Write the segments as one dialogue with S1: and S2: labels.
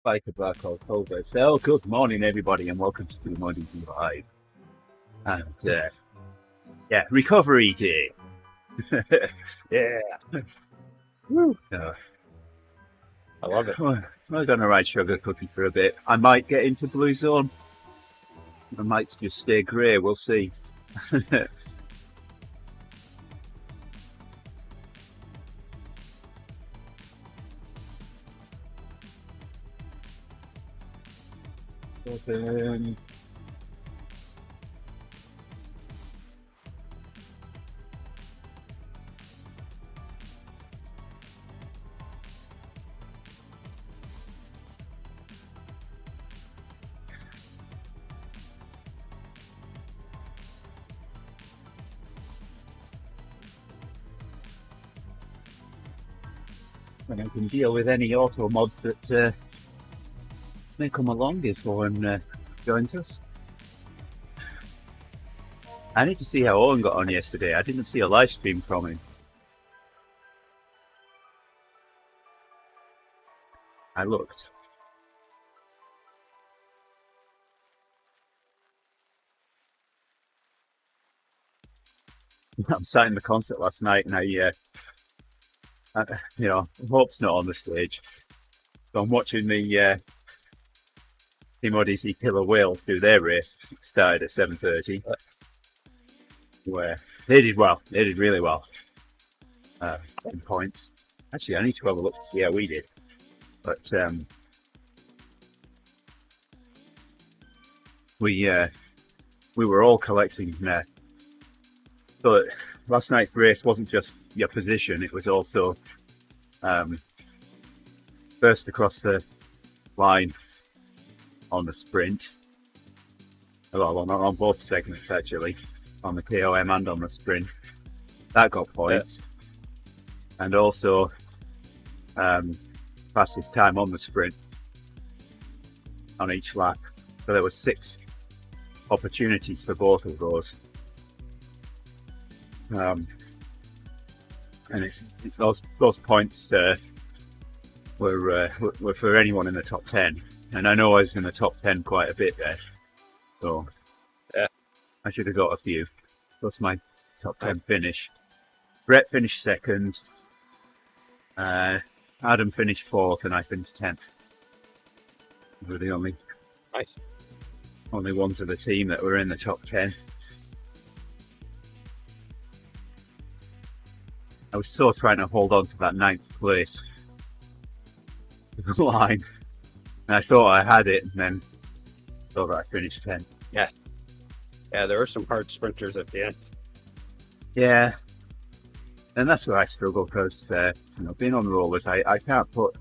S1: Biker Black October. So, good morning, everybody, and welcome to TeamODZ Live. And, yeah, recovery day.
S2: Yeah,
S1: Woo.
S2: I love it.
S1: We're going to ride sugar cookie for a bit. I might get into blue zone. I might just stay grey. We'll see. But, and I can deal with any auto mods that may come along if Owen joins us. I need to see how Owen got on yesterday. I didn't see a live stream from him. I looked. I sat in the concert last night and I Hope's not on the stage. So I'm watching the TeamODZ Killer Whales do their race. It started at 7:30. Where they did well. They did really well. In points. Actually, I need to have a look to see how we did. But we were all collecting but last night's race wasn't just your position, it was also first across the line on the sprint. Well, on both segments actually, on the KOM and on the sprint. That got points. Yeah. And also fastest time on the sprint on each lap. So there were 6 opportunities for both of those. And those points were for anyone in the top 10, and I know I was in the top 10 quite a bit there, so yeah, I should have got a few. That's my top 10 finish. Brett finished 2nd, Adam finished 4th, and I finished 10th. We were the only ones of the team that were in the top 10. I was still trying to hold on to that 9th place line, and I thought I had it, and then thought I finished 10.
S2: Yeah, there were some hard sprinters at the end.
S1: Yeah, and that's where I struggle because being on rollers, I can't put,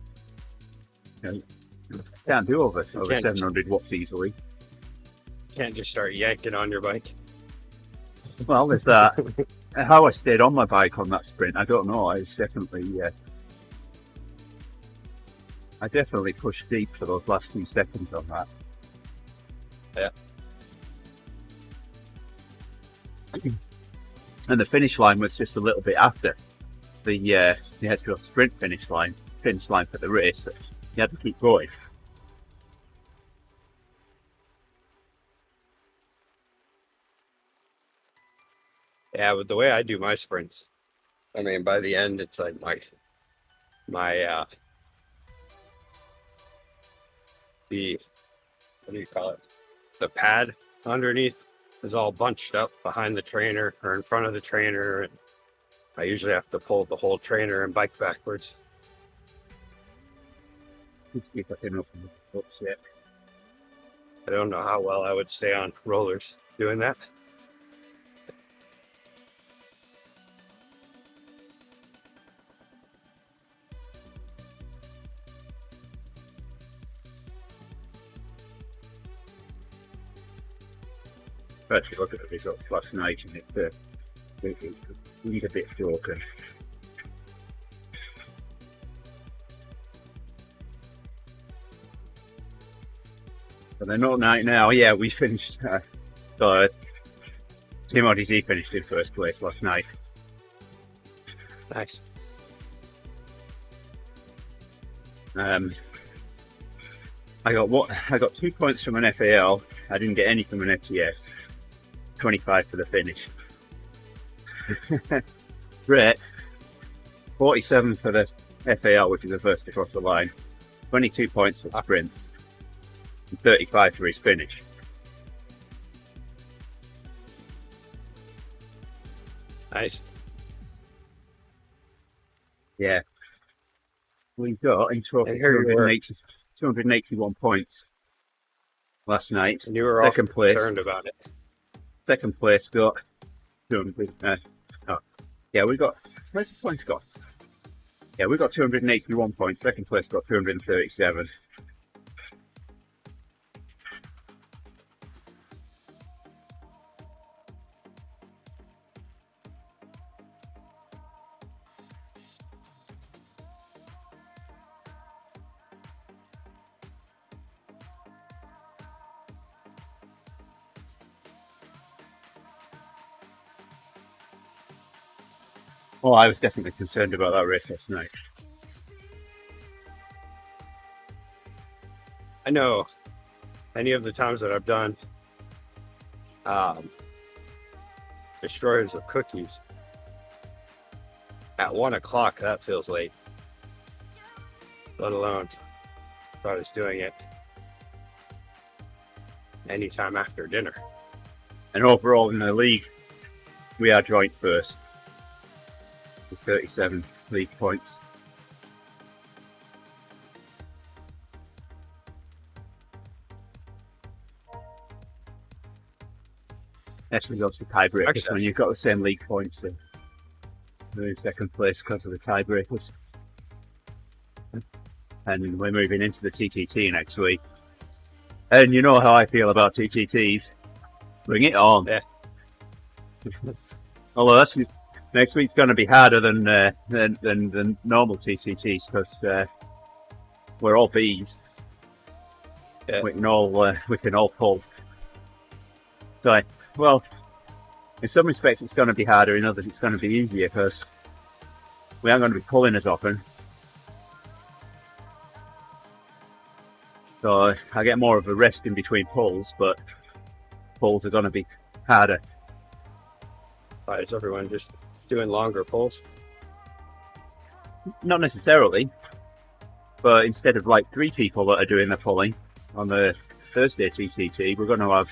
S1: can't do over 700 watts easily.
S2: Can't just start yanking on your bike.
S1: Well, there's that. How I stayed on my bike on that sprint, I don't know. I definitely pushed deep for those last few seconds on that.
S2: Yeah.
S1: And the finish line was just a little bit after the actual sprint finish line for the race. You had to keep going.
S2: Yeah, but the way I do my sprints, I mean, by the end, it's like my the, what do you call it? The pad underneath is all bunched up behind the trainer or in front of the trainer. And I usually have to pull the whole trainer and bike backwards.
S1: Let's see if I can open the books yet.
S2: I don't know how well I would stay on rollers doing that.
S1: I actually look at the results last night, and it need a bit broken. But they're not night now. Yeah, we finished. TeamODZ finished in 1st place last night.
S2: Nice.
S1: I got 2 points from an FAL. I didn't get any from an FTS. 25 for the finish. Brett, 47 for the FAL, which is the first across the line. 22 points for sprints. And 35 for his finish.
S2: Nice.
S1: Yeah. We got in trophy 281 points last night.
S2: And you were
S1: second
S2: all
S1: place.
S2: concerned about it.
S1: Second place got 200. Yeah, we got. Where's the points got? Yeah, we got 281 points. Second place got 237. Oh, I was definitely concerned about that race last night.
S2: I know any of the times that I've done destroyers of cookies at 1 o'clock, that feels late. Let alone if I was doing it anytime after dinner.
S1: And overall in the league, we are joint first with 37 league points. Actually goes to tiebreakers when you've got the same league points. So we're in second place because of the tiebreakers. And we're moving into the TTT next week. And you know how I feel about TTTs. Bring it on.
S2: Yeah.
S1: Although next week's going to be harder than normal TTTs because we're all Bs.
S2: Yeah.
S1: We can all pull. So, well, in some respects it's going to be harder. In others it's going to be easier because we aren't going to be pulling as often. So I get more of a rest in between pulls, but pulls are going to be harder.
S2: Why is everyone just doing longer pulls?
S1: Not necessarily, but instead of like 3 people that are doing the pulling on the Thursday TTT, we're going to have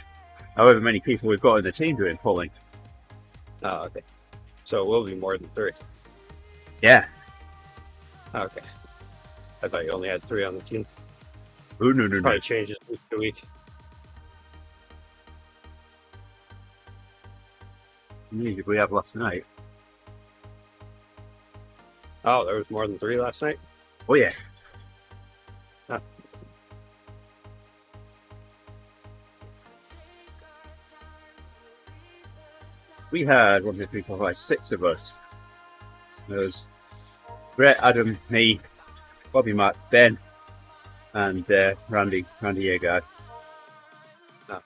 S1: however many people we've got in the team doing pulling.
S2: Oh, okay. So it will be more than 3.
S1: Yeah.
S2: Okay. I thought you only had 3 on the team.
S1: Oh, no.
S2: Probably changes week to week.
S1: How many did we have last night?
S2: Oh, there was more than 3 last night?
S1: Oh, yeah.
S2: Huh.
S1: We had 1, 2, 3, 4, 5, 6 of us. There was Brett, Adam, me, Bobby, Matt, Ben, and Randy Agard.
S2: Oh,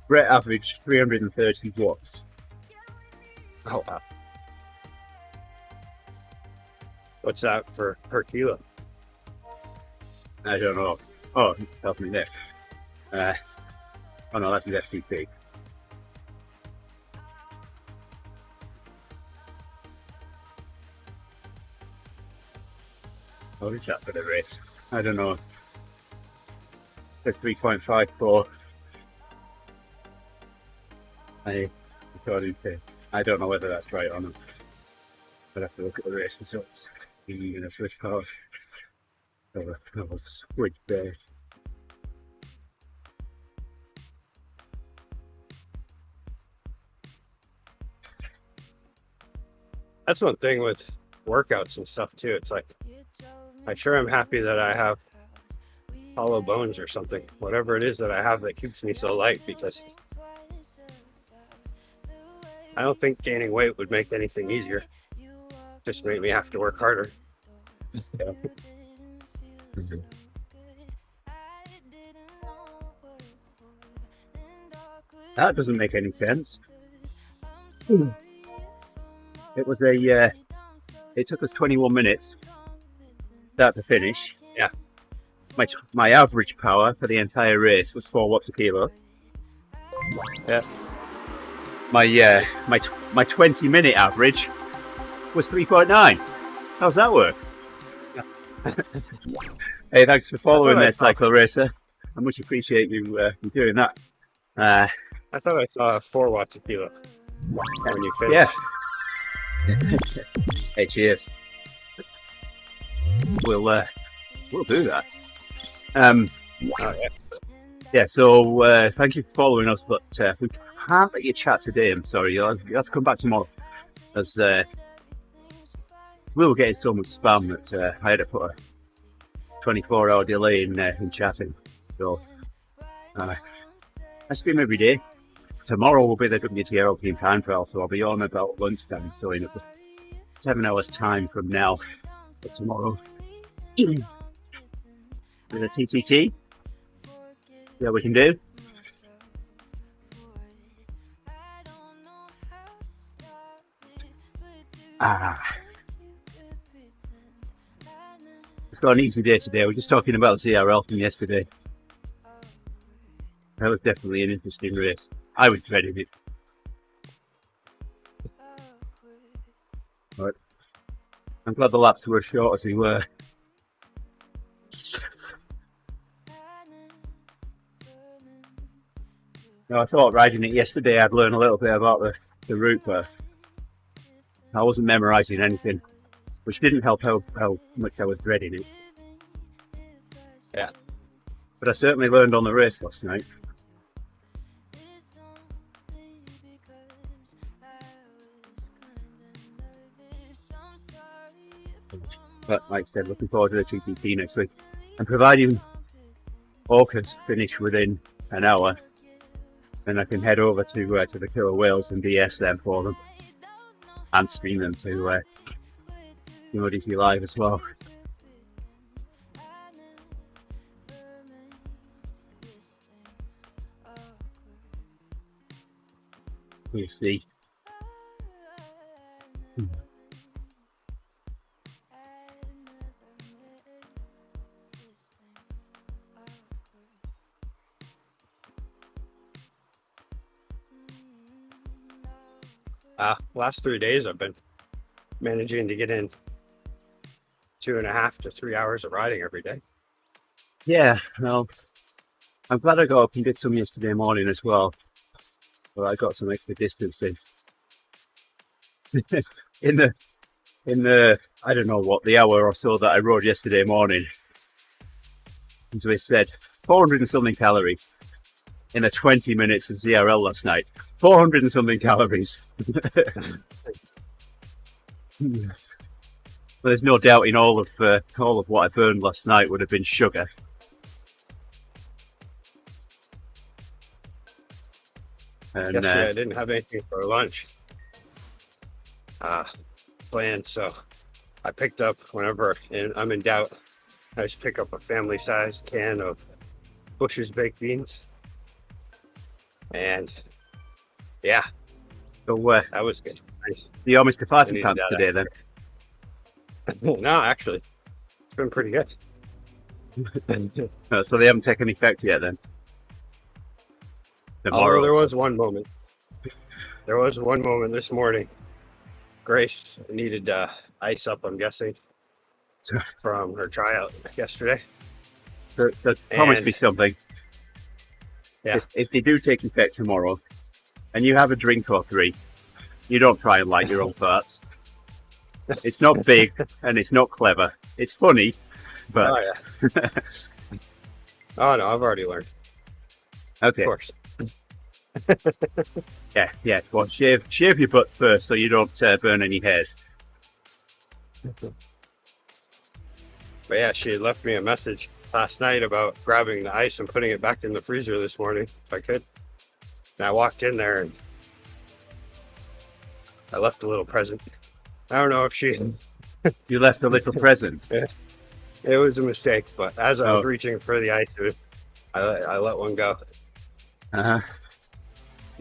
S1: Brett averaged 330 watts.
S2: oh, wow. What's that for per kilo?
S1: I don't know. Oh, he tells me there. Oh no, that's his FTP. What is that for the race? I don't know. There's 3.54. I don't know whether that's right or not. I'd have to look at the race results. I'm going to switch cars. I'll switch there.
S2: That's one thing with workouts and stuff too. It's like, I sure am happy that I have hollow bones or something, whatever it is that I have that keeps me so light, because I don't think gaining weight would make anything easier. Just make me have to work harder. Yeah.
S1: That doesn't make any sense. It was a. It took us 21 minutes, start to finish.
S2: Yeah.
S1: My average power for the entire race was 4 watts a kilo.
S2: Yeah.
S1: My 20-minute average was 3.9. How's that work? Hey, thanks for following there, Cycle Racer. I much appreciate you doing that.
S2: I thought I saw 4 watts a kilo when you finished.
S1: Yeah. Hey, cheers. We'll do that.
S2: Oh, yeah.
S1: Yeah. So thank you for following us, but we can't let you chat today. I'm sorry. You'll have to come back tomorrow, as we were getting so much spam that I had to put a 24-hour delay in chatting. So I stream every day. Tomorrow will be the WTL Team Time Trial, so I'll be on about lunchtime. So in 7 hours time from now, for tomorrow. With a TTT. Yeah, we can do. It's got an easy day today. We're just talking about the CRL from yesterday. That was definitely an interesting race. I was dreading it. But I'm glad the laps were as short as they were. Now, I thought riding it yesterday I'd learn a little bit about the route, but I wasn't memorising anything, which didn't help how much I was dreading it.
S2: Yeah.
S1: But I certainly learned on the race last night. But like I said, looking forward to the TTT next week. And providing Orcas finish within an hour, then I can head over to the Killer Whales and DS them for them, and stream them to TeamODZ Live as well. We'll see.
S2: Last 3 days I've been managing to get in 2.5 to 3 hours of riding every day.
S1: Yeah, well, I'm glad I got up and did some yesterday morning as well. But I got some extra distance in. in the I don't know what, the hour or so that I rode yesterday morning. As we said, 400 and something calories in a 20 minutes of ZRL last night. 400 and something calories. There's no doubt in all of what I burned last night would have been sugar. And
S2: yesterday I didn't have anything for lunch planned, so I picked up whenever I'm in doubt. I just pick up a family-sized can of Bush's baked beans, and yeah,
S1: so
S2: that was good.
S1: you almost the fighting time today then?
S2: No, actually, it's been pretty good.
S1: So they haven't taken effect yet then? Tomorrow.
S2: Oh, there was one moment. There was one moment this morning. Grace needed ice up, I'm guessing, from her tryout yesterday.
S1: So promise me something.
S2: Yeah.
S1: If they do take effect tomorrow, and you have a drink or 3, you don't try and light your own farts. It's not big and it's not clever. It's funny, but
S2: Oh yeah. Oh no, I've already learned.
S1: Okay.
S2: Of course.
S1: Yeah. Well, shave your butt first so you don't burn any hairs.
S2: But yeah, she had left me a message last night about grabbing the ice and putting it back in the freezer this morning if I could. And I walked in there and I left a little present. I don't know if she...
S1: You left a little present?
S2: Yeah. It was a mistake, but as I was reaching for the ice, I let one go.
S1: Uh-huh.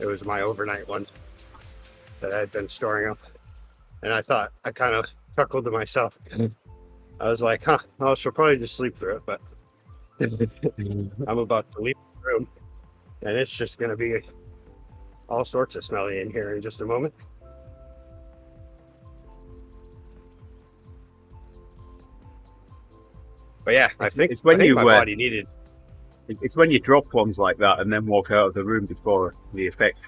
S2: It was my overnight one that I had been storing up. And I thought, I kind of chuckled to myself. I was like, huh, well, she'll probably just sleep through it, but I'm about to leave the room and it's just going to be all sorts of smelly in here in just a moment. But yeah, I think my body needed.
S1: It's when you drop ones like that and then walk out of the room before the effect,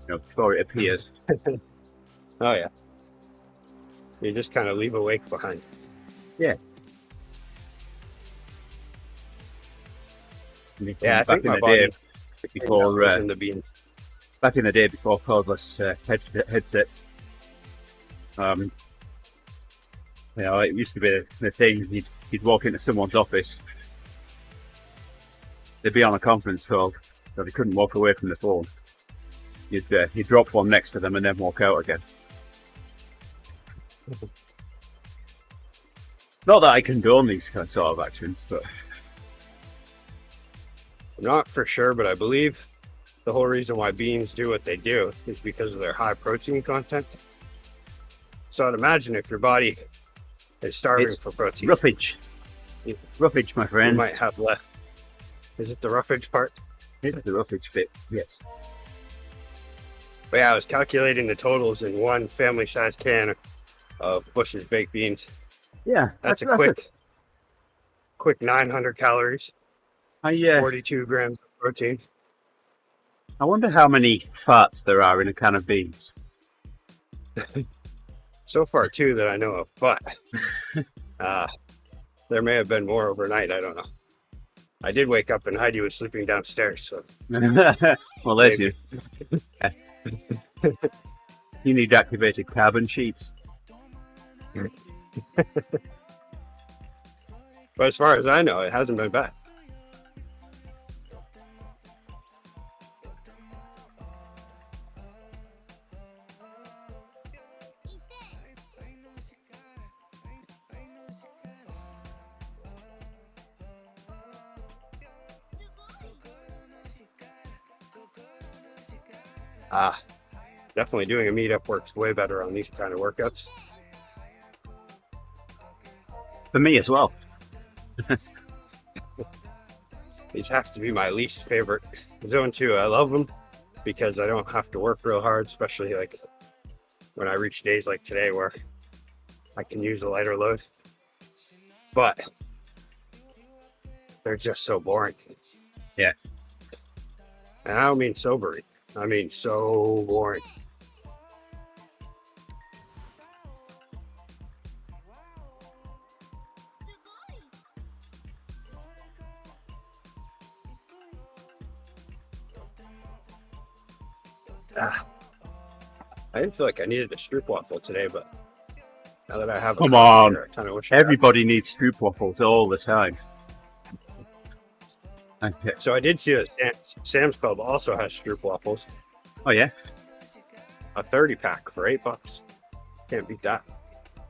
S1: before it appears.
S2: Oh yeah, you just kind of leave a wake behind.
S1: Yeah.
S2: Yeah, I think my body
S1: before
S2: in the bean.
S1: Back in the day before cordless headsets. It used to be the thing. You'd walk into someone's office. They'd be on a conference call, so they couldn't walk away from the phone. You'd drop one next to them and then walk out again. Not that I condone these sort of actions, but
S2: not for sure. But I believe the whole reason why beans do what they do is because of their high protein content. So I'd imagine if your body is starving for protein,
S1: roughage, my friend,
S2: you might have left. Is it the roughage part?
S1: It's the roughage bit, yes.
S2: But yeah, I was calculating the totals in one family-sized can of Bush's baked beans.
S1: Yeah,
S2: that's a quick 900 calories. 42 grams of protein.
S1: I wonder how many fats there are in a can of beans.
S2: So far, 2 that I know of, but there may have been more overnight. I don't know. I did wake up and Heidi was sleeping downstairs. So
S1: well, there's you. You need activated carbon sheets.
S2: But as far as I know, it hasn't been bad. Definitely doing a meetup works way better on these kind of workouts.
S1: For me as well.
S2: These have to be my least favorite. Zone 2, I love them because I don't have to work real hard, especially like when I reach days like today where I can use a lighter load. But they're just so boring.
S1: Yeah.
S2: And I don't mean sobering. I mean so boring. I didn't feel like I needed a stroopwafel today, but now that I have a
S1: Come on,
S2: I kind of wish
S1: everybody needs stroopwafels all the time. Okay.
S2: So I did see that Sam's Club also has stroopwafels.
S1: Oh yeah,
S2: a 30 pack for $8. Can't beat that.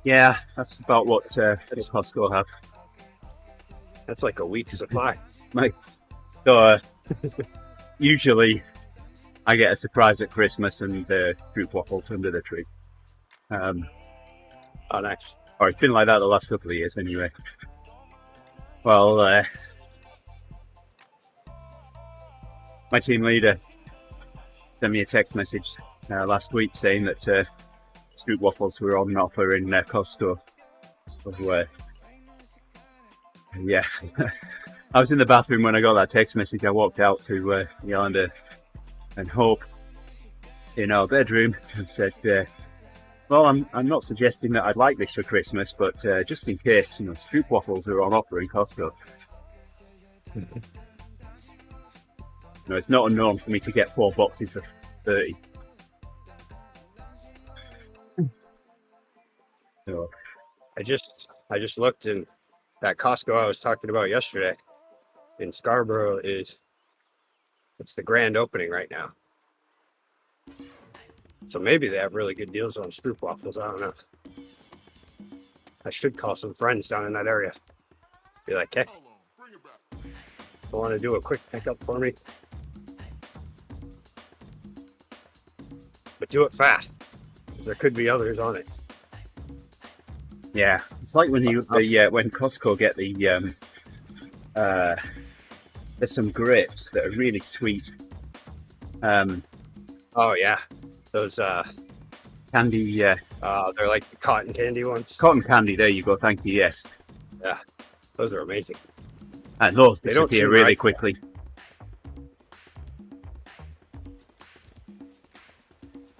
S1: Yeah, that's about what Costco have.
S2: That's like a week's supply.
S1: Usually I get a surprise at Christmas and stroopwafels under the tree.
S2: Oh, nice.
S1: Or it's been like that the last couple of years anyway. Well, my team leader sent me a text message last week saying that stroopwafels were on offer in Costco. Yeah, I was in the bathroom when I got that text message. I walked out to Yolanda and Hope in our bedroom and said, well, I'm not suggesting that I'd like this for Christmas, but just in case, stroopwafels are on offer in Costco. It's not unknown for me to get 4 boxes of 30. So,
S2: I just looked, and that Costco I was talking about yesterday in Scarborough it's the grand opening right now. So maybe they have really good deals on stroopwafels. I don't know. I should call some friends down in that area. Be like, hey, you want to do a quick pickup for me? but do it fast, because there could be others on it.
S1: Yeah, it's like when when Costco get there's some grapes that are really sweet.
S2: Oh yeah, those
S1: Candy,
S2: they're like the cotton candy ones.
S1: cotton candy. There you go. Thank you. Yes,
S2: Yeah, those are amazing.
S1: and those
S2: They don't
S1: disappear
S2: seem
S1: really
S2: right.
S1: quickly.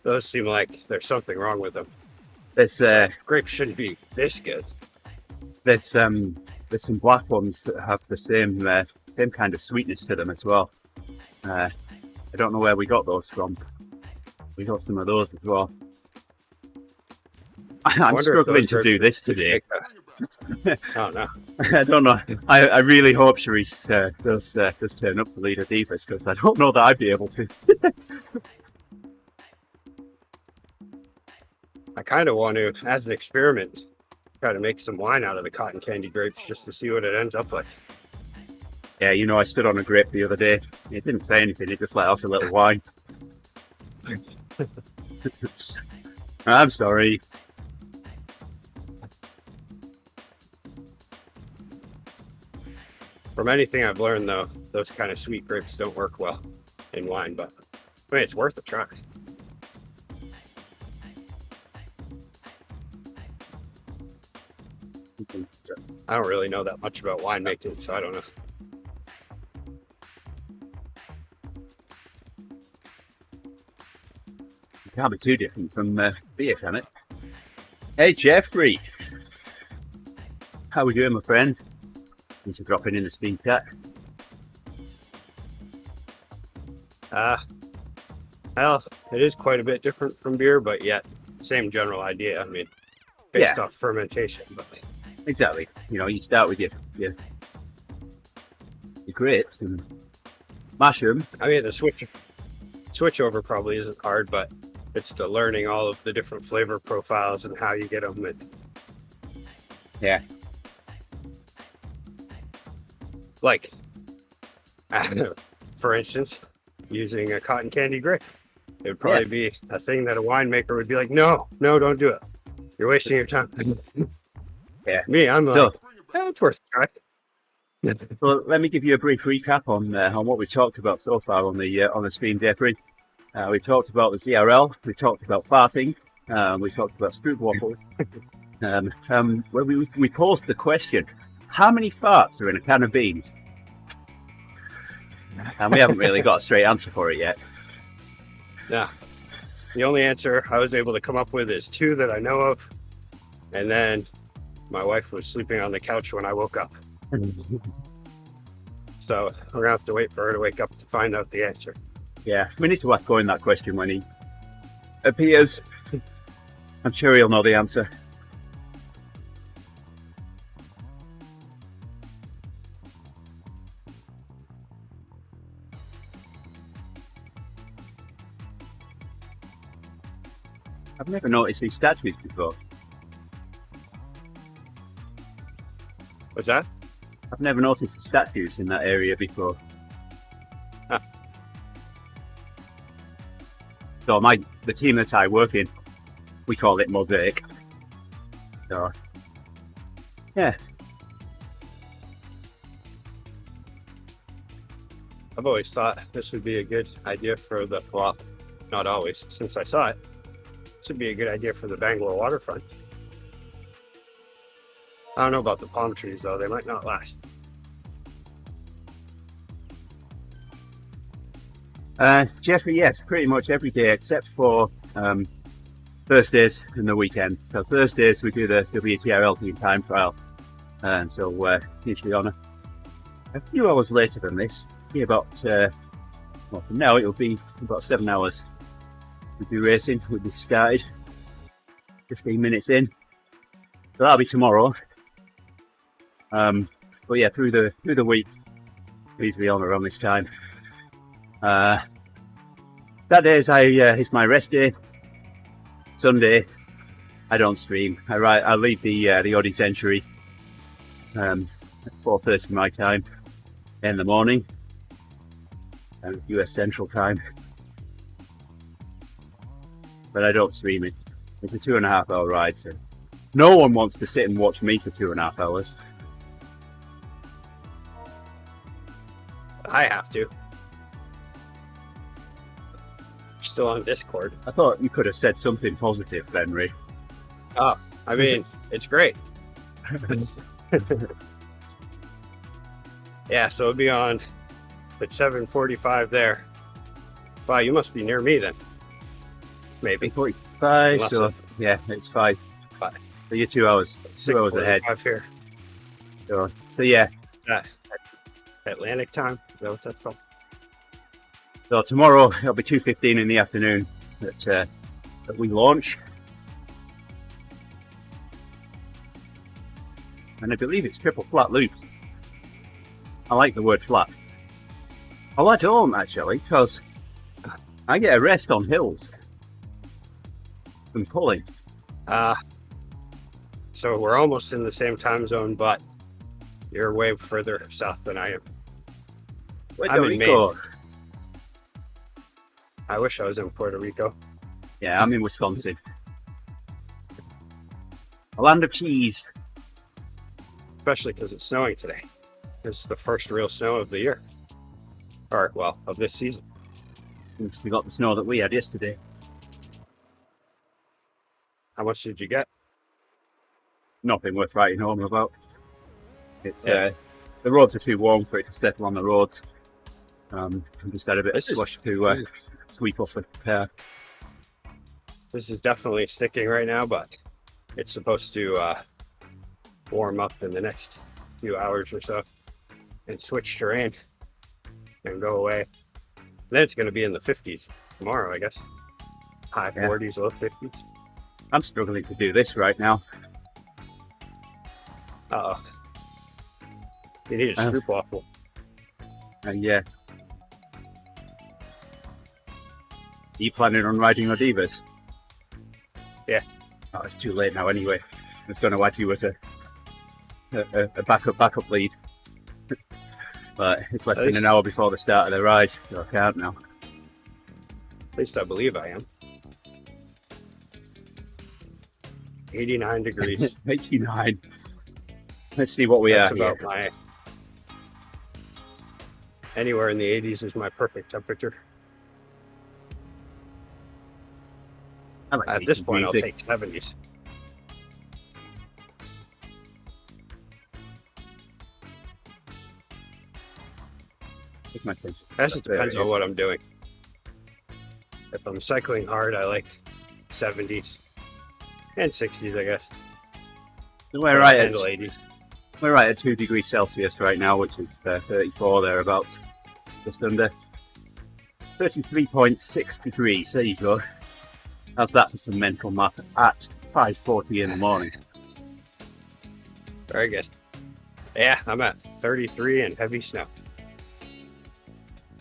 S2: Those seem like there's something wrong with them.
S1: There's
S2: Grapes shouldn't be this good.
S1: there's some black ones that have the same kind of sweetness to them as well. I don't know where we got those from. We got some of those as well. I'm struggling to do this today.
S2: Oh no.
S1: I don't know. I really hope Cherise does turn up to lead a Divas, because I don't know that I'd be able to.
S2: I kind of want to, as an experiment, try to make some wine out of the cotton candy grapes just to see what it ends up like.
S1: Yeah, you know, I stood on a grape the other day. It didn't say anything. It just let out a little wine. I'm sorry.
S2: From anything I've learned, though, those kind of sweet grapes don't work well in wine, but I mean, it's worth a try. I don't really know that much about winemaking, so I don't know.
S1: It can't be too different from beer, can it? Hey, Jeffrey. How we doing, my friend? Thanks for dropping in the speed chat.
S2: Well, it is quite a bit different from beer, but yet same general idea. I mean, based off fermentation, but
S1: exactly. You know, you start with your grapes and mash them.
S2: I mean, the switch over probably isn't hard, but it's the learning all of the different flavor profiles and how you get them.
S1: Yeah.
S2: Like, for instance, using a cotton candy grape. It would probably be a thing that a winemaker would be like, no, don't do it. You're wasting your time.
S1: Yeah.
S2: Me, I'm like, it's worth a try.
S1: Well, let me give you a brief recap on what we've talked about so far on the stream, Jeffrey. We talked about the ZRL. We talked about farting. We talked about scoop waffles. Where we posed the question: how many farts are in a can of beans? And we haven't really got a straight answer for it yet.
S2: Yeah. The only answer I was able to come up with is 2 that I know of, and then my wife was sleeping on the couch when I woke up. So we're gonna have to wait for her to wake up to find out the answer.
S1: Yeah, we need to ask Owen that question when he appears. I'm sure he'll know the answer. I've never noticed these statues before.
S2: What's that?
S1: I've never noticed the statues in that area before.
S2: Huh.
S1: So the team that I work in, we call it Mosaic. So, yeah.
S2: I've always thought this would be a good idea for the, well, not always, since I saw it, this would be a good idea for the Bangalore waterfront. I don't know about the palm trees though, they might not last.
S1: Jeffrey, yes, pretty much every day except for Thursdays and the weekend. So Thursdays we do the WTRL team time trial, and so usually on a few hours later than this. Be about well, from now it'll be about 7 hours. We'll be racing. We'll be started 15 minutes in, so that'll be tomorrow. But yeah, through the week, usually on around this time. Saturday is my rest day. Sunday, I don't stream. I leave the Odd Century at 4:30 my time in the morning, and US Central Time. but I don't stream it. It's a 2.5 hour ride, so no one wants to sit and watch me for 2.5 hours.
S2: I have to. Still on Discord.
S1: I thought you could have said something positive, Henry.
S2: Oh, I mean, it's great. Yeah, so it'll be on at 7:45 there. Wow, you must be near me then. Maybe.
S1: 45,
S2: Unless
S1: so
S2: it-
S1: yeah, it's 5.
S2: Five.
S1: So you're 2 hours. 2 hours ahead.
S2: 6:45 here.
S1: So yeah.
S2: Atlantic time. Is that what that's called?
S1: So tomorrow it'll be 2:15 in the afternoon that we launch. And I believe it's triple flat loops. I like the word flat. Oh, I don't actually, because I get a rest on hills from pulling.
S2: So we're almost in the same time zone, but you're way further south than I am.
S1: Where's
S2: I'm in
S1: Rico?
S2: I wish I was in Puerto Rico.
S1: Yeah, I'm in Wisconsin. A land of cheese.
S2: Especially because it's snowing today. It's the first real snow of the year. Or, well, of this season.
S1: Since we got the snow that we had yesterday.
S2: How much did you get?
S1: Nothing worth writing home about. It's,
S2: Yeah.
S1: the roads are too warm for it to settle on the roads. I just had a bit
S2: This
S1: of
S2: is-
S1: slush to sweep off the pair.
S2: This is definitely sticking right now, but it's supposed to warm up in the next few hours or so and switch terrain and go away. Then it's going to be in the 50s tomorrow, I guess. High
S1: Yeah.
S2: 40s, low 50s.
S1: I'm struggling to do this right now.
S2: Uh-oh. You need a stroop waffle.
S1: And yeah. Are you planning on riding Odivas?
S2: Yeah.
S1: Oh, it's too late now anyway. I was going to add you as a backup lead. But it's less than an hour before the start of the ride, so I can't now.
S2: At least I believe I am. 89 degrees.
S1: 89. Let's see what we
S2: That's
S1: are
S2: about
S1: here.
S2: my... Anywhere in the 80s is my perfect temperature.
S1: I like
S2: At this
S1: 80s
S2: point,
S1: music.
S2: I'll take 70s.
S1: Take my pick.
S2: That just
S1: There
S2: depends
S1: it
S2: on
S1: is.
S2: what I'm doing. If I'm cycling hard, I like 70s and 60s, I guess.
S1: So
S2: But
S1: we're
S2: I
S1: right
S2: handle
S1: at
S2: 80s.
S1: 2 degrees Celsius right now, which is 34 thereabouts, just under. 33.6 degrees. There you go. How's that for some mental math at 5:40 in the morning?
S2: Very good. Yeah, I'm at 33 and heavy snow.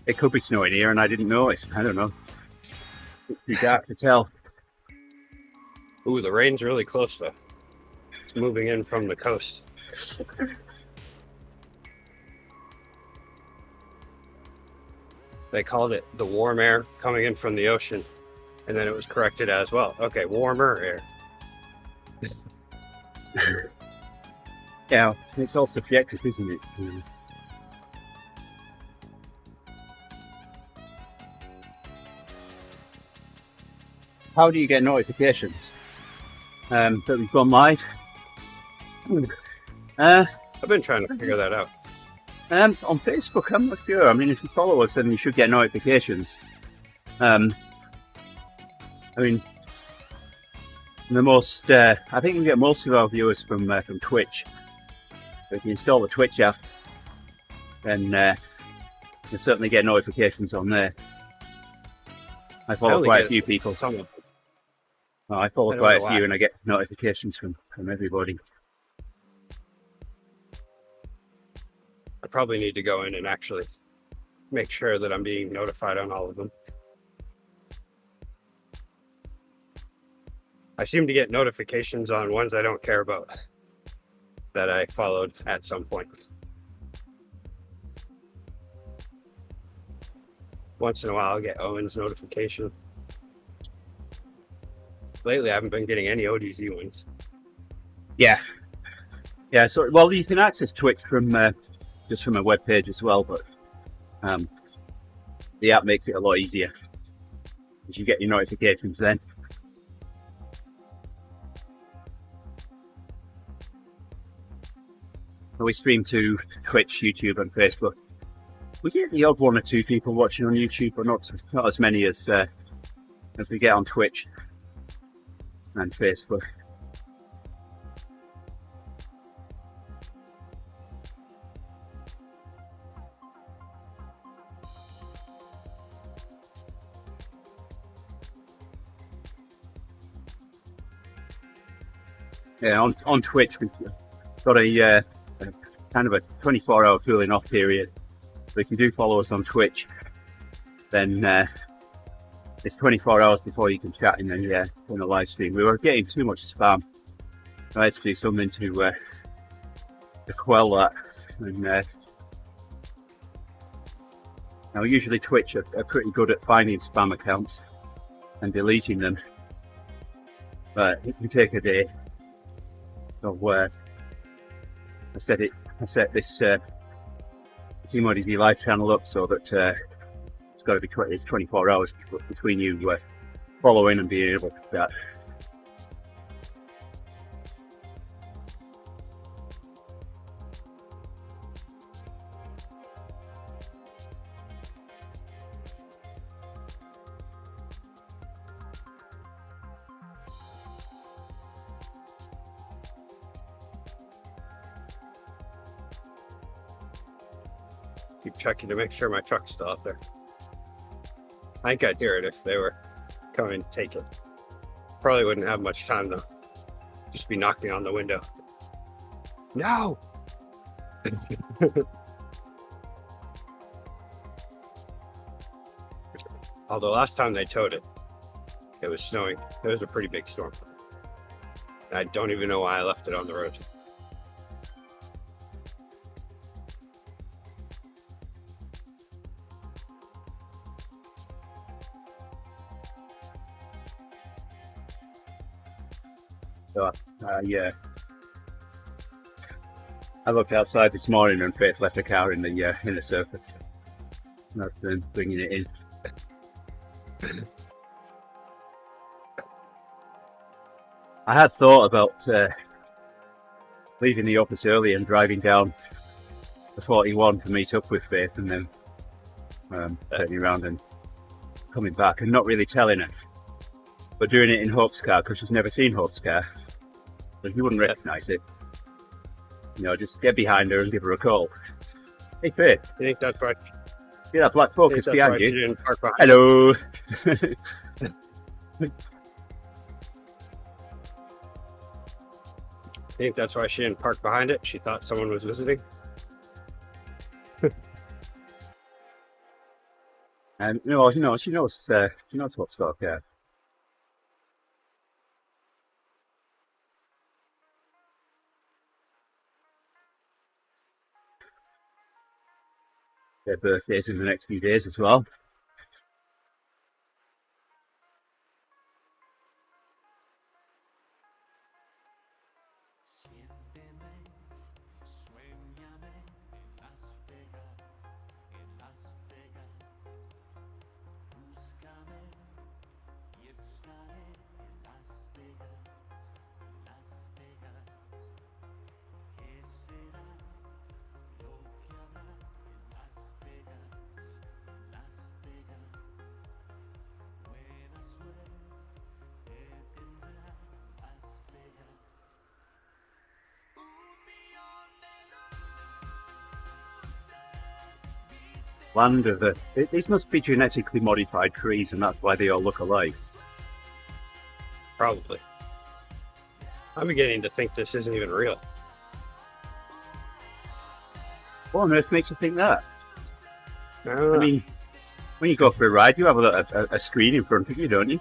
S1: It could be snowing here and I didn't notice. I don't know. It's too dark to tell.
S2: Ooh, the rain's really close though. It's moving in from the coast. They called it the warm air coming in from the ocean, and then it was corrected as well. Okay, warmer air.
S1: Yeah, it's all subjective, isn't it? How do you get notifications that we've gone live?
S2: I've been trying to figure that out.
S1: On Facebook, I'm not sure. I mean, if you follow us, then you should get notifications. I mean, the most, I think we get most of our viewers from Twitch. So if you install the Twitch app, then you'll certainly get notifications on there. I follow
S2: only
S1: quite a
S2: get
S1: few people.
S2: Some of them.
S1: Well, I follow
S2: I don't
S1: quite
S2: know
S1: a few,
S2: why.
S1: and I get notifications from everybody.
S2: I probably need to go in and actually make sure that I'm being notified on all of them. I seem to get notifications on ones I don't care about that I followed at some point. Once in a while, I'll get Owen's notification. lately I haven't been getting any ODZ ones.
S1: Yeah. So well, you can access Twitch from just from a web page as well, but the app makes it a lot easier because you get your notifications then. We stream to Twitch, YouTube, and Facebook. We get the odd 1 or 2 people watching on YouTube, but not as many as we get on Twitch and Facebook. Yeah, on Twitch we've got a kind of a 24-hour cooling off period. So if you do follow us on Twitch, then it's 24 hours before you can chat in a live stream. We were getting too much spam. I had to do something to quell that. And now usually Twitch are pretty good at finding spam accounts and deleting them, but it can take a day. So I set this TeamODZ live channel up so that it's got to be 24 hours between you following and being able to chat.
S2: Keep checking to make sure my truck's still out there. I think I'd hear it if they were coming to take it. Probably wouldn't have much time though. Just be knocking on the window. No! Although last time they towed it, it was snowing. It was a pretty big storm. I don't even know why I left it on the road.
S1: So I looked outside this morning and Faith left a car in the surface. I've been bringing it in. I had thought about leaving the office early and driving down the 41 to meet up with Faith, and then turning around and coming back and not really telling her, but doing it in Hope's car because she's never seen Hope's car, so she wouldn't recognise it. You know, just get behind her and give her a call. Hey Faith,
S2: You think that's right?
S1: see that black Focus behind you?
S2: Didn't park behind.
S1: Hello.
S2: I think that's why she didn't park behind it. She thought someone was visiting.
S1: And she knows what sort of car. Their birthdays in the next few days as well. Land of these must be genetically modified trees, and that's why they all look alike.
S2: Probably. I'm beginning to think this isn't even real.
S1: What on earth makes you think that?
S2: I don't know.
S1: I mean, when you go for a ride, you have a screen in front of you, don't you?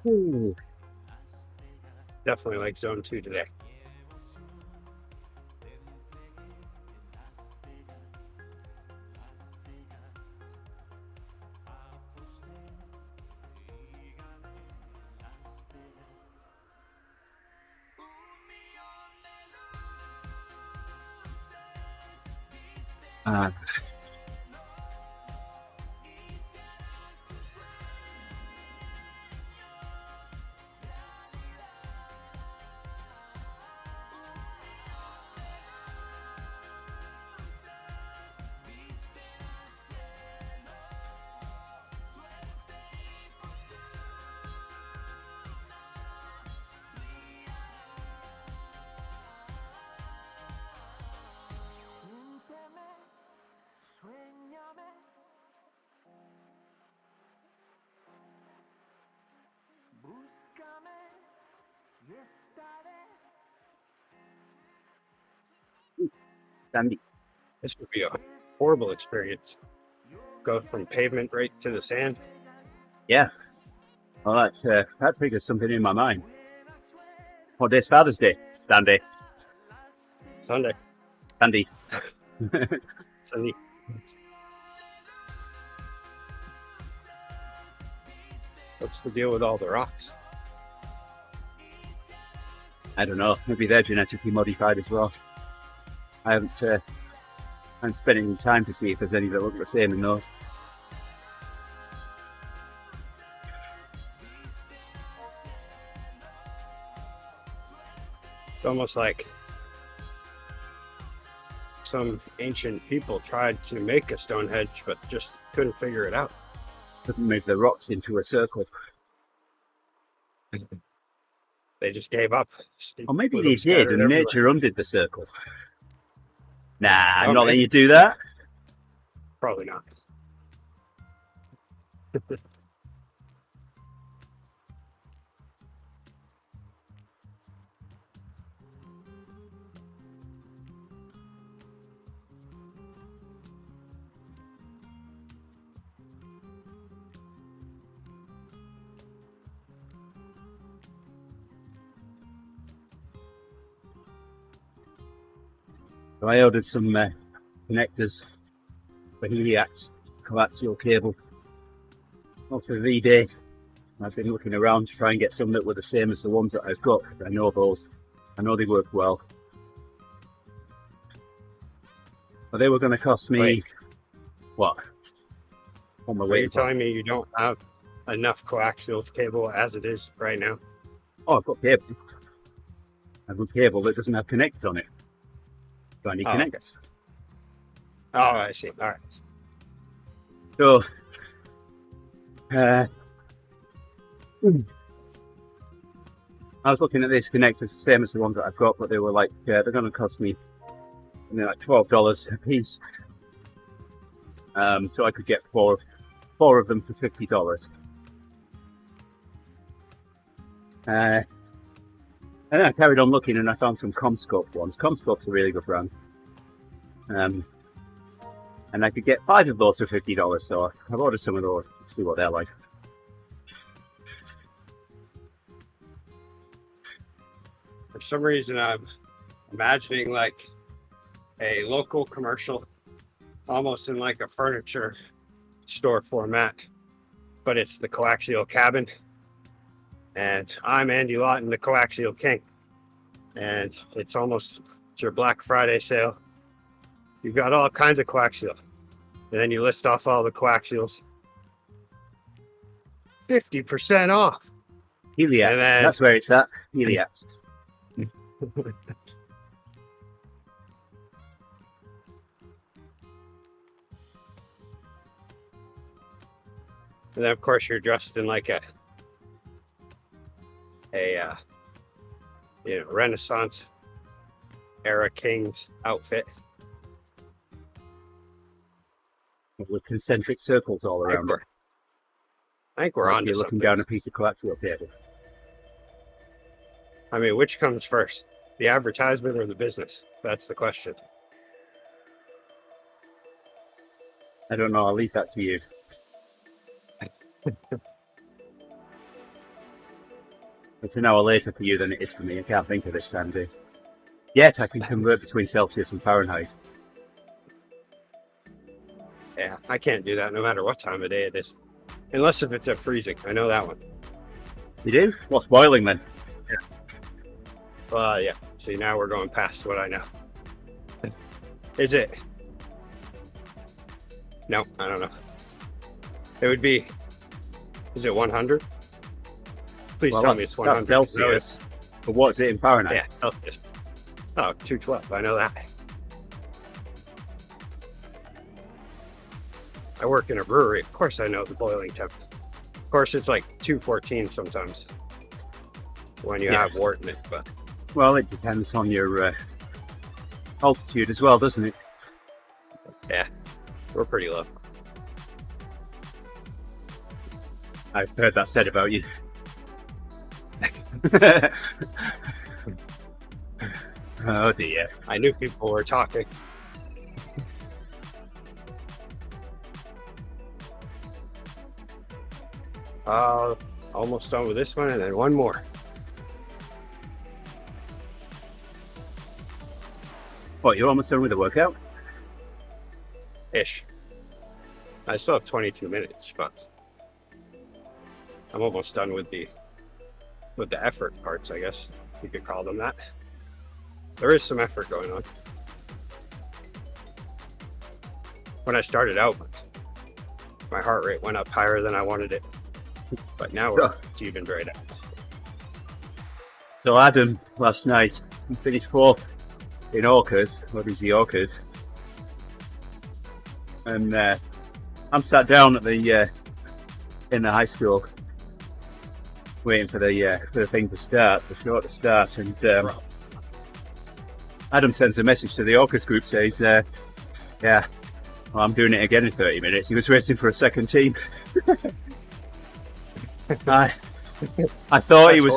S1: Ooh.
S2: Definitely like zone 2 today.
S1: Ah. Dandy.
S2: This would be a horrible experience. Go from pavement right to the sand.
S1: Yeah. Well, that triggers something in my mind. What day's Father's Day? Sunday.
S2: Sunday.
S1: Sandy.
S2: Sunday. What's the deal with all the rocks?
S1: I don't know. Maybe they're genetically modified as well. I haven't spent any time to see if there's any that look the same in those.
S2: It's almost like some ancient people tried to make a Stonehenge, but just couldn't figure it out.
S1: Doesn't move the rocks into a circle.
S2: They just gave up.
S1: Or maybe
S2: With
S1: they
S2: them
S1: did,
S2: scattered
S1: and
S2: everywhere.
S1: nature undid the circle. Nah, I'm
S2: Oh,
S1: not letting
S2: maybe.
S1: you do that.
S2: Probably not.
S1: So I ordered some connectors for Heliax coaxial cable off of V-Day. I've been looking around to try and get some that were the same as the ones that I've got. I know those. I know they work well. But they were going to cost me
S2: Wait.
S1: what? On my
S2: Are
S1: way.
S2: you telling me you don't have enough coaxial cable as it is right now?
S1: Oh, I've got cable. I've got cable that doesn't have connectors on it. So I need
S2: Oh, okay.
S1: connectors.
S2: Oh, I see. All right.
S1: So, I was looking at these connectors, the same as the ones that I've got, but they were like, they're going to cost me like $12 a piece. So I could get four of them for $50. And then I carried on looking and I found some ComScope ones. ComScope's a really good brand. And I could get 5 of those for $50, so I've ordered some of those. See what they're like.
S2: For some reason, I'm imagining like a local commercial, almost in like a furniture store format, but it's the coaxial cabin. And I'm Andy Lawton, the coaxial king. And it's your Black Friday sale. You've got all kinds of coaxial. And then you list off all the coaxials. 50% off.
S1: Heliax,
S2: And then-
S1: that's where it's at. Heliax.
S2: And then, of course, you're dressed in like a Renaissance era king's outfit.
S1: With concentric circles all around it.
S2: I think we're
S1: Like
S2: on to
S1: you're looking
S2: something.
S1: down a piece of coaxial cable.
S2: I mean, which comes first, the advertisement or the business? That's the question.
S1: I don't know, I'll leave that to you. It's an hour later for you than it is for me. I can't think of this time of day. Yet I can convert between Celsius and Fahrenheit.
S2: Yeah, I can't do that no matter what time of day it is. Unless if it's at freezing. I know that one.
S1: You do? What's boiling then?
S2: Well, yeah. See, now we're going past what I know. Is it? No, I don't know. It would be, is it 100? Please
S1: Well,
S2: tell me it's 100.
S1: That's Celsius. But what's it in Fahrenheit?
S2: Yeah, Celsius. Oh, 212. I know that. I work in a brewery. Of course I know the boiling temp. Of course it's like 214 sometimes when you have wort in it, but
S1: Well, it depends on your altitude as well, doesn't it?
S2: yeah, we're pretty low.
S1: I've heard that said about you. Oh dear.
S2: I knew people were talking. Almost done with this one, and then one more.
S1: What, you're almost done with the workout?
S2: Ish. I still have 22 minutes, but I'm almost done with the effort parts, I guess if you could call them that. There is some effort going on. When I started out, my heart rate went up higher than I wanted it, but now it's evened right out.
S1: So Adam last night finished 4th in Orcas, obviously Orcas, and I'm sat down at the in the high school waiting for the thing to start, the show to start, and Adam sends a message to the Orcas group, says, "Yeah, well, I'm doing it again in 30 minutes." He was racing for a second team. I thought he was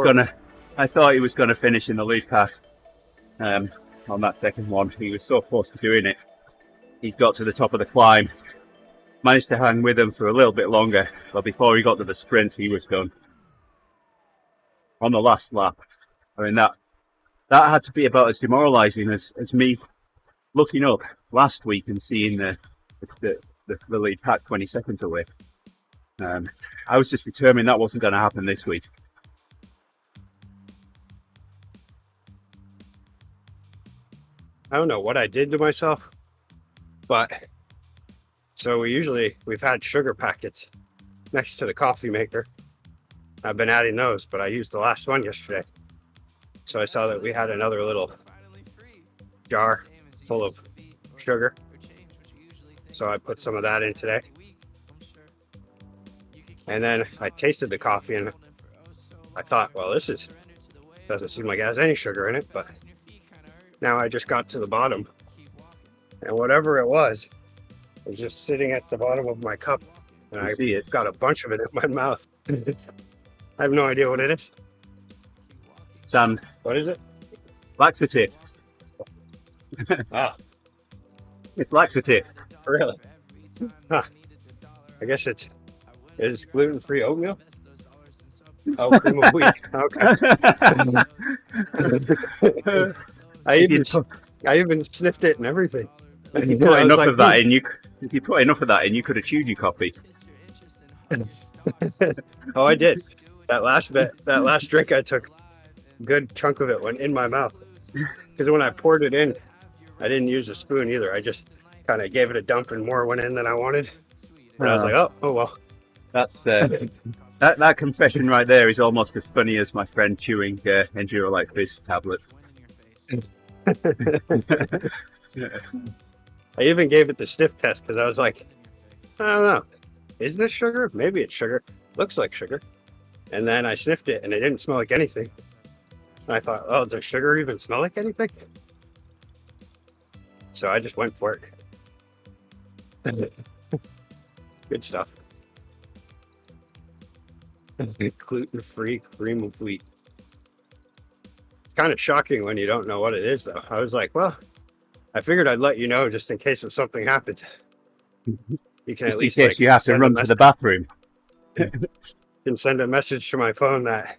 S1: gonna finish in the lead pack on that second one. He was so close to doing it. He got to the top of the climb, managed to hang with him for a little bit longer, but before he got to the sprint, he was done on the last lap. I mean, that had to be about as demoralising as me looking up last week and seeing the lead pack 20 seconds away. I was just determined that wasn't going to happen this week.
S2: I don't know what I did to myself, but so we've had sugar packets next to the coffee maker. I've been adding those, but I used the last one yesterday. So I saw that we had another little jar full of sugar. So I put some of that in today. And then I tasted the coffee and I thought, well, doesn't seem like it has any sugar in it, but now I just got to the bottom and whatever it was just sitting at the bottom of my cup and I
S1: see it.
S2: got a bunch of it in my mouth. I have no idea what it is.
S1: Sand.
S2: What is it?
S1: Laxative.
S2: Ah,
S1: It's laxative.
S2: really? Huh. I guess it is gluten-free oatmeal. Oh, cream of wheat. Okay. I even sniffed it and everything.
S1: If you put enough of that in, you could have chewed your coffee.
S2: Oh, I did. That last drink I took, a good chunk of it went in my mouth. Because when I poured it in, I didn't use a spoon either. I just kind of gave it a dump and more went in than I wanted. And I was like, oh well.
S1: That's that confession right there is almost as funny as my friend chewing Enduro-like Fizz tablets.
S2: I even gave it the sniff test because I was like, I don't know, is this sugar? Maybe it's sugar. Looks like sugar. And then I sniffed it and it didn't smell like anything. And I thought, oh, does sugar even smell like anything? So I just went for it. That's it. Good stuff. Gluten-free cream of wheat. It's kind of shocking when you don't know what it is, though. I was like, well, I figured I'd let you know just in case if something happens. You can at least
S1: in case you have to run to the bathroom.
S2: You can send a message to my phone that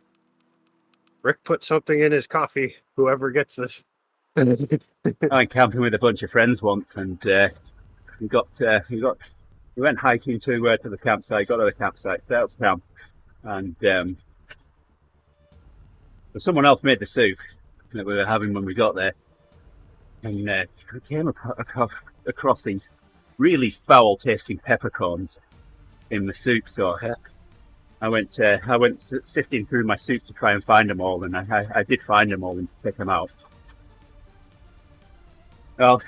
S2: Rick put something in his coffee. Whoever gets this.
S1: I went camping with a bunch of friends once, and we went hiking to the campsite. Got to the campsite, set up camp, and someone else made the soup that we were having when we got there, and we came across these really foul-tasting peppercorns in the soup. So I went sifting through my soup to try and find them all, and I did find them all and pick them out. Well,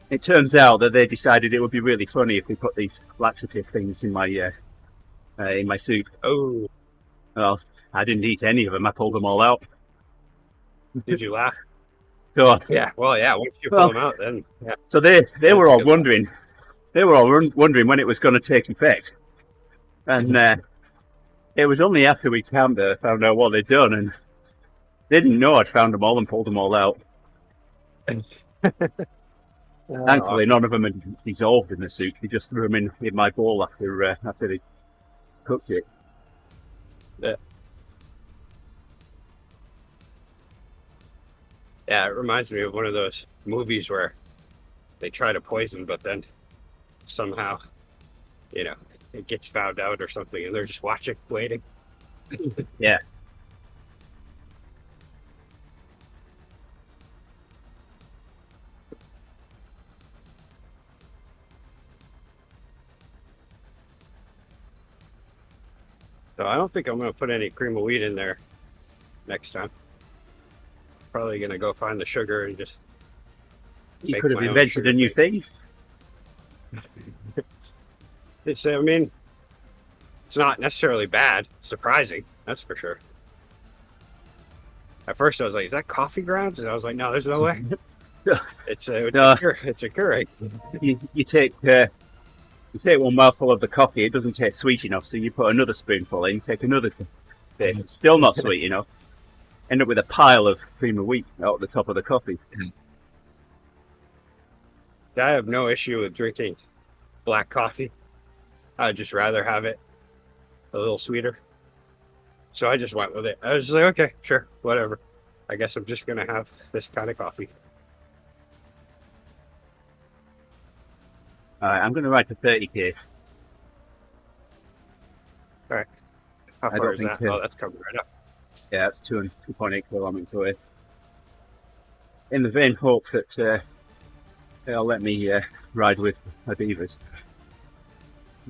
S1: it turns out that they decided it would be really funny if we put these laxative things in my soup.
S2: Oh,
S1: Well, I didn't eat any of them. I pulled them all out.
S2: did you laugh?
S1: So
S2: Yeah. Well, yeah. Once you pull them out, then yeah.
S1: so they were
S2: a
S1: all
S2: good
S1: wondering. They were all wondering when it was going to take effect, and it was only after we camped that I found out what they'd done, and they didn't know I'd found them all and pulled them all out. Thankfully, none of them had dissolved in the soup. They just threw them in my bowl after they cooked it.
S2: Yeah, it reminds me of one of those movies where they try to poison, but then somehow, it gets found out or something, and they're just watching, waiting.
S1: Yeah.
S2: So I don't think I'm going to put any cream of wheat in there next time. Probably going to go find the sugar and just.
S1: You
S2: make
S1: could have
S2: my own
S1: invented
S2: sugar
S1: a new thing.
S2: It's not necessarily bad. It's surprising, that's for sure. At first, I was like, "Is that coffee grounds?" And I was like, "No, there's no way. It's a Keurig."
S1: You take one mouthful of the coffee. It doesn't taste sweet enough, so you put another spoonful in. Take another taste. It's still not sweet enough. End up with a pile of cream of wheat out the top of the coffee.
S2: I have no issue with drinking black coffee. I'd just rather have it a little sweeter. So I just went with it. I was just like, okay, sure, whatever. I guess I'm just going to have this kind of coffee.
S1: All right, I'm going to ride for 30k.
S2: All right. How
S1: I
S2: far
S1: don't
S2: is
S1: think
S2: that? Oh, that's coming right up.
S1: Yeah, that's 2.8 kilometers away. In the vain hope that they'll let me ride with my beavers.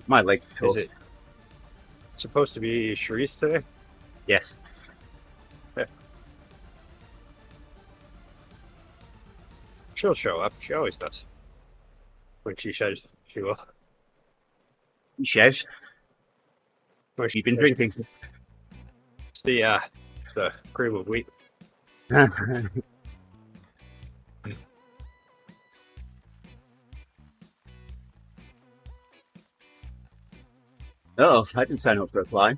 S1: My legs are toast.
S2: Is it supposed to be Cherie's today?
S1: Yes.
S2: Yeah. She'll show up. She always does. When she says she will.
S1: Chesh,
S2: When
S1: you've been drinking.
S2: It's the cream of wheat.
S1: Oh, I didn't sign up for a climb.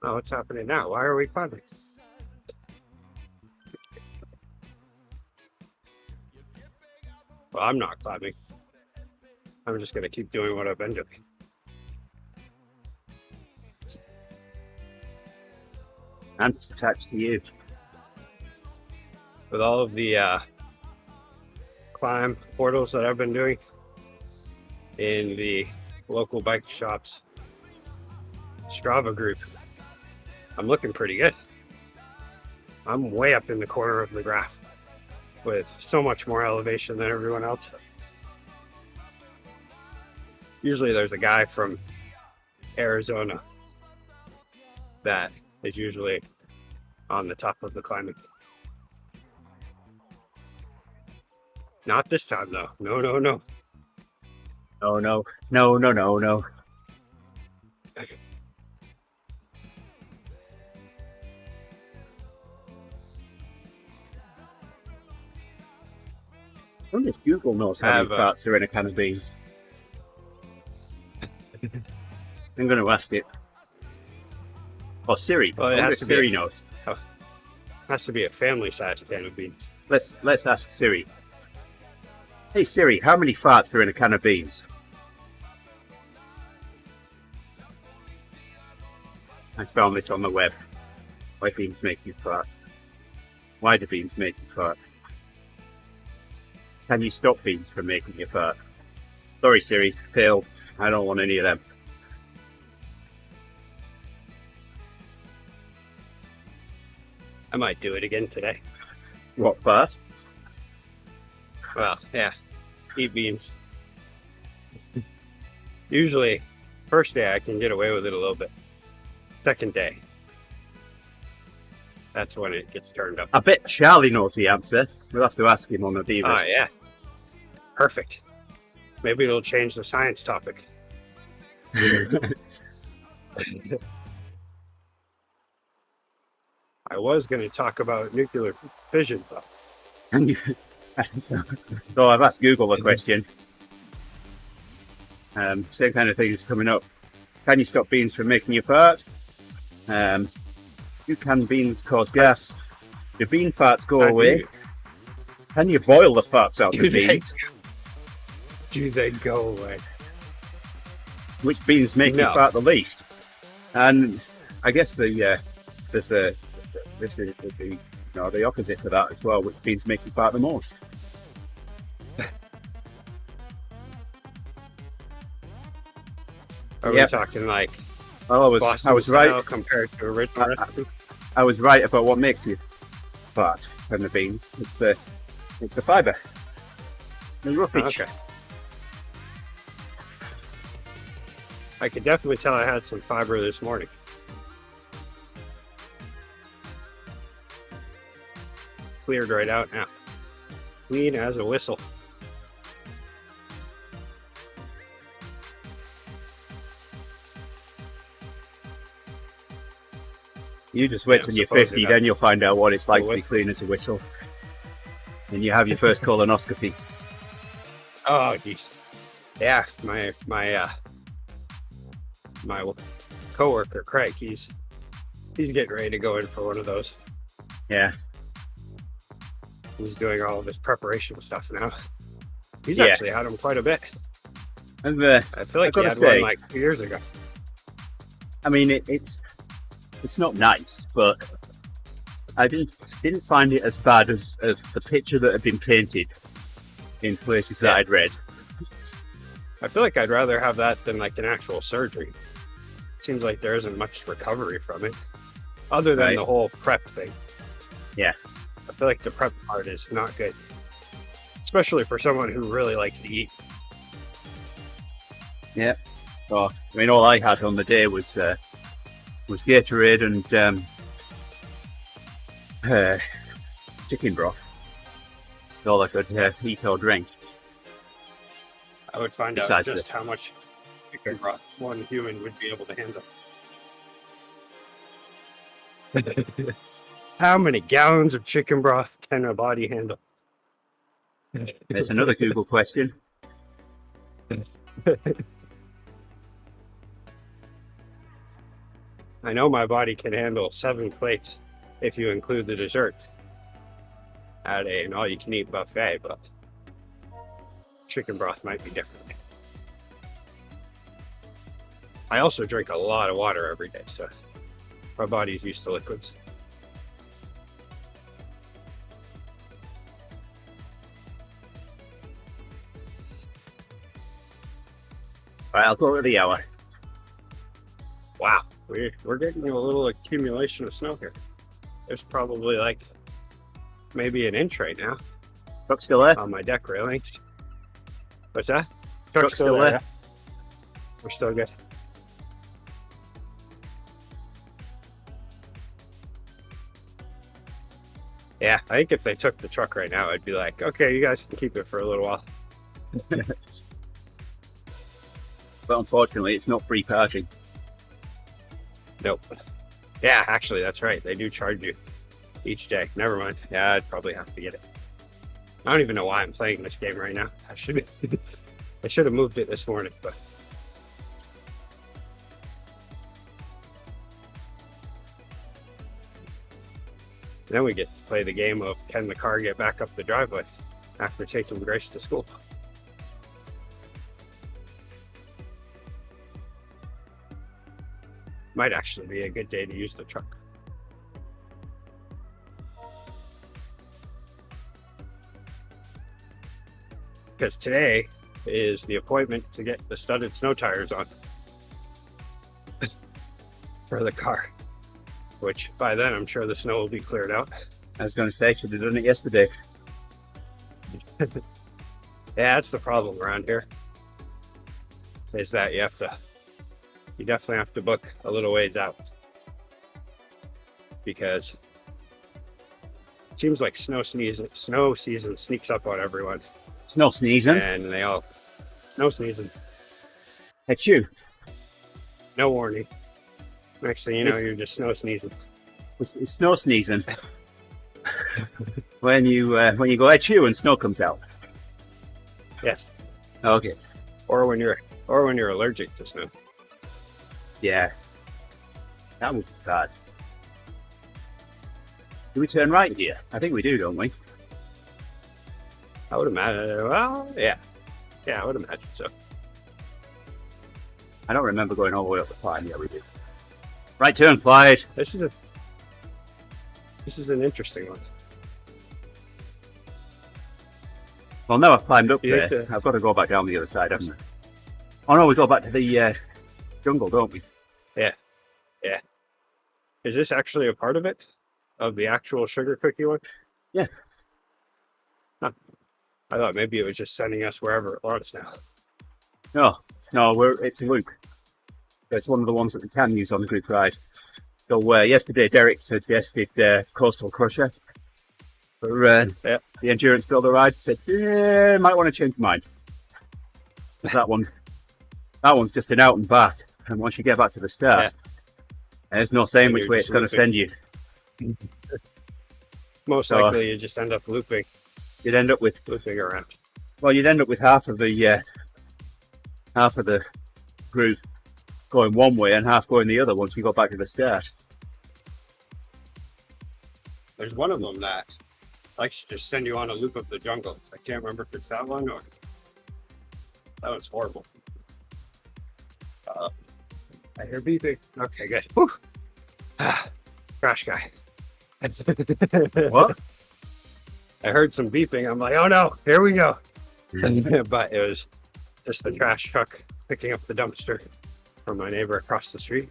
S2: Oh, what's happening now? Why are we climbing? Well, I'm not climbing. I'm just going to keep doing what I've been doing.
S1: I'm just attached to you.
S2: With all of the climb portals that I've been doing in the local bike shops Strava group, I'm looking pretty good. I'm way up in the corner of the graph with so much more elevation than everyone else. Usually there's a guy from Arizona that is usually on the top of the climbing. Not this time though. No.
S1: No. I wonder if Google knows how many parts are in a can of beans. I'm going to ask it. Or Siri.
S2: Well,
S1: I wonder if Siri knows.
S2: Has to be a family-sized can of beans.
S1: Let's ask Siri. Hey Siri, how many farts are in a can of beans? I found this on the web. Why beans make you fart? Why do beans make you fart? Can you stop beans from making you fart? Sorry Siri, fail. I don't want any of them.
S2: I might do it again today.
S1: What, fast?
S2: Well, yeah, eat beans. Usually, first day I can get away with it a little bit. Second day, that's when it gets turned up.
S1: I bet Charlie knows the answer. We'll have to ask him on the Divas.
S2: Oh, yeah. Perfect. Maybe it'll change the science topic. I was going to talk about nuclear fission, but
S1: So I've asked Google a question. Same kind of thing is coming up. Can you stop beans from making you fart? Do can beans cause gas? Do bean farts go away? Can you boil the farts out of beans?
S2: Do they go away?
S1: Which beans make you fart the least? And I guess the opposite to that as well. Which beans make you fart the most?
S2: Are we talking like?
S1: Well, I was right
S2: compared to original recipe.
S1: I was right about what makes you fart from the beans. It's the fibre, the roughage.
S2: Okay. I could definitely tell I had some fiber this morning. Cleared right out now. Clean as a whistle.
S1: You just wait till you're 50, then you'll find out what it's like to be clean as a whistle. And you have your first colonoscopy.
S2: Oh, jeez. Yeah, my coworker Craig, he's getting ready to go in for one of those.
S1: Yeah.
S2: He's doing all of his preparation stuff now. He's actually had them quite a bit.
S1: And
S2: I feel like he had one like 2 years ago.
S1: I mean, it's not nice, but I didn't find it as bad as the picture that had been painted in places that I'd read.
S2: I feel like I'd rather have that than like an actual surgery. It seems like there isn't much recovery from it, other than the whole prep thing.
S1: Yeah.
S2: I feel like the prep part is not good, especially for someone who really likes to eat.
S1: Yeah. So, I mean, all I had on the day was Gatorade and chicken broth. That's all I could eat or drink.
S2: I would find out just how much chicken broth one human would be able to handle. How many gallons of chicken broth can a body handle?
S1: There's another Google question.
S2: I know my body can handle 7 plates if you include the dessert at an all-you-can-eat buffet, but chicken broth might be different. I also drink a lot of water every day, so my body's used to liquids.
S1: All right, I'll go over the hour.
S2: Wow, we're getting a little accumulation of snow here. There's probably like maybe an inch right now.
S1: Truck's still there?
S2: On my deck railings. What's that?
S1: Truck's still there.
S2: Yeah. We're still good. Yeah, I think if they took the truck right now, I'd be like, okay, you guys can keep it for a little while.
S1: But unfortunately, it's not free parking.
S2: Nope. Yeah, actually, that's right. They do charge you each day. Never mind. Yeah, I'd probably have to get it. I don't even know why I'm playing this game right now. I should have moved it this morning, but then we get to play the game of can the car get back up the driveway after taking Grace to school. Might actually be a good day to use the truck. Because today is the appointment to get the studded snow tires on for the car, which by then I'm sure the snow will be cleared out.
S1: I was going to say, should have done it yesterday.
S2: Yeah, that's the problem around here, is that you definitely have to book a little ways out, because it seems like snow season sneaks up on everyone.
S1: Snow sneezing.
S2: And they all snow sneezing.
S1: It's you.
S2: No warning. Next thing you know, you're just snow sneezing.
S1: It's snow sneezing. when you go at you and snow comes out.
S2: Yes.
S1: Okay.
S2: Or when you're allergic to snow.
S1: Yeah. That was bad. Do we turn right here? I think we do, don't we?
S2: I would imagine. Well, yeah. Yeah, I would imagine so.
S1: I don't remember going all the way up the Clyde. Yeah, we did. Right turn, Clyde.
S2: This is an interesting one.
S1: Well, now I've climbed up
S2: You
S1: there.
S2: think
S1: I've got to go back down the other side, haven't I? Oh no, we go back to the jungle, don't we?
S2: Yeah. Yeah. Is this actually a part of it? Of the actual sugar cookie one?
S1: Yeah.
S2: Huh. I thought maybe it was just sending us wherever it wants now.
S1: No, it's a loop. It's one of the ones that we can use on the group ride. So yesterday, Derek suggested Coastal Crusher for the endurance builder ride. Said, might want to change your mind. That one's just an out and back. And once you get back to the start, there's no saying which way it's going to send you.
S2: Most likely, you just end up looping.
S1: You'd end up with
S2: looping around.
S1: Well, you'd end up with half of the group going one way and half going the other once you go back to the start.
S2: There's one of them that likes to just send you on a loop of the jungle. I can't remember if it's that one or that one's horrible. I hear beeping. Okay, good. Whew. Crash guy.
S1: What?
S2: I heard some beeping. I'm like, oh no, here we go. But it was just the trash truck picking up the dumpster from my neighbor across the street.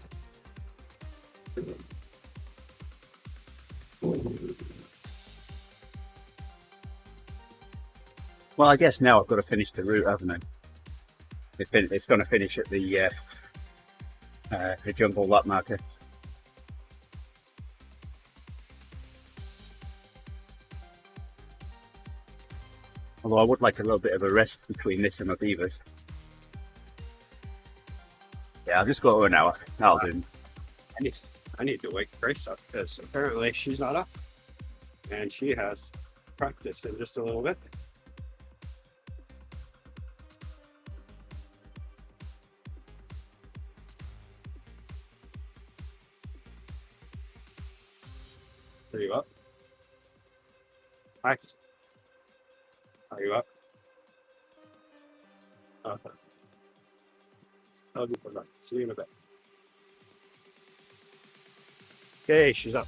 S1: Well, I guess now I've got to finish the route, haven't I? It's going to finish at the jungle lap marker. Although I would like a little bit of a rest between this and my beavers. Yeah, I'll just go to an hour. That'll do.
S2: I need to wake Grace up because apparently she's not up. And she has practice in just a little bit. Are you up? Hi. Are you up? Okay. I'll be for that. See you in a bit. Okay, she's up.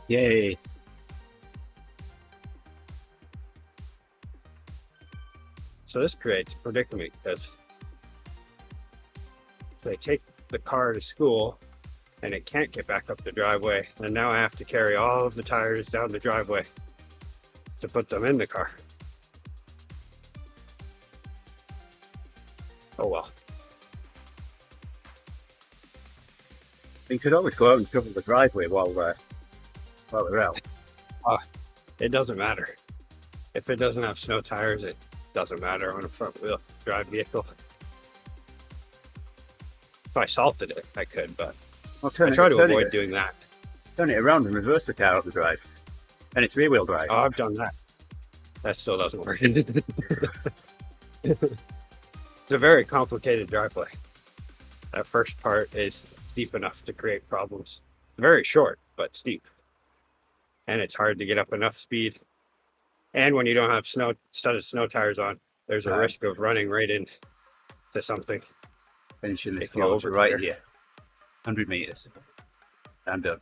S1: Yay.
S2: So this creates a predicament because they take the car to school and it can't get back up the driveway. And now I have to carry all of the tires down the driveway to put them in the car. Oh well.
S1: You could always go out and cover the driveway while they're out.
S2: It doesn't matter. If it doesn't have snow tires, it doesn't matter on a front wheel drive vehicle. If I salted it, I could, but I try to avoid doing that.
S1: Turn it around and reverse the car up the drive. And it's rear-wheel drive.
S2: Oh, I've done that. That still doesn't work. It's a very complicated driveway. That first part is steep enough to create problems. It's very short, but steep. And it's hard to get up enough speed. And when you don't have studded snow tires on, there's a risk of running right into something.
S1: Finishing this flow right here. 100 meters. I'm done.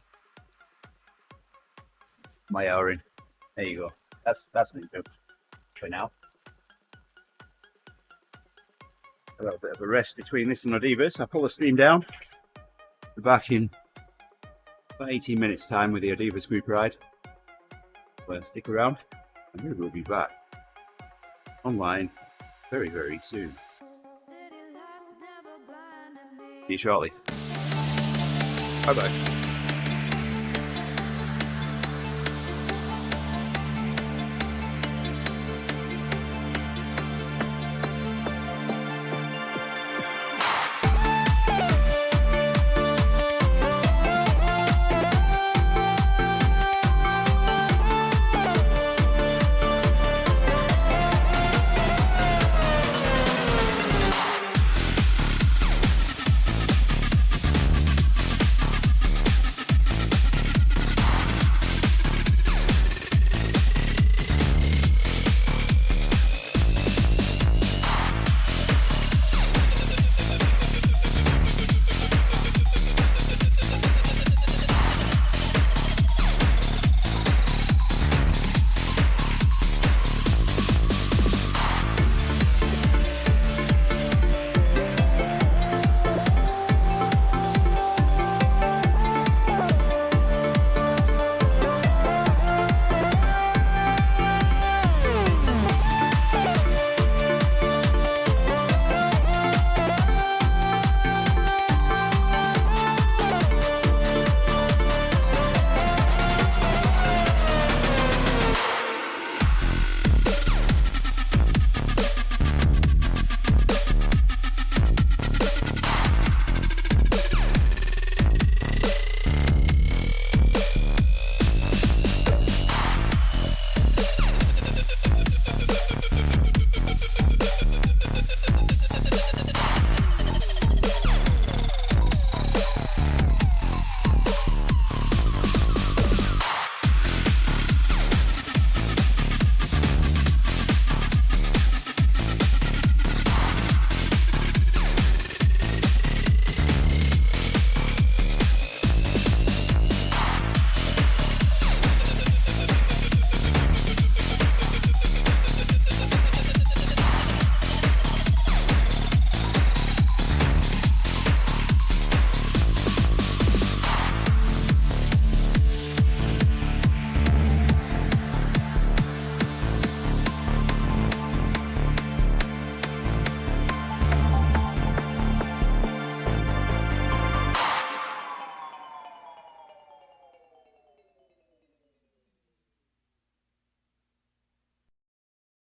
S1: My hour in. There you go. That's been good for now. A little bit of a rest between this and Odivas. I pull the stream down. We're back in about 18 minutes time with the Odivas group ride. Well, stick around and we will be back online very, very soon. See you shortly.
S2: Bye bye.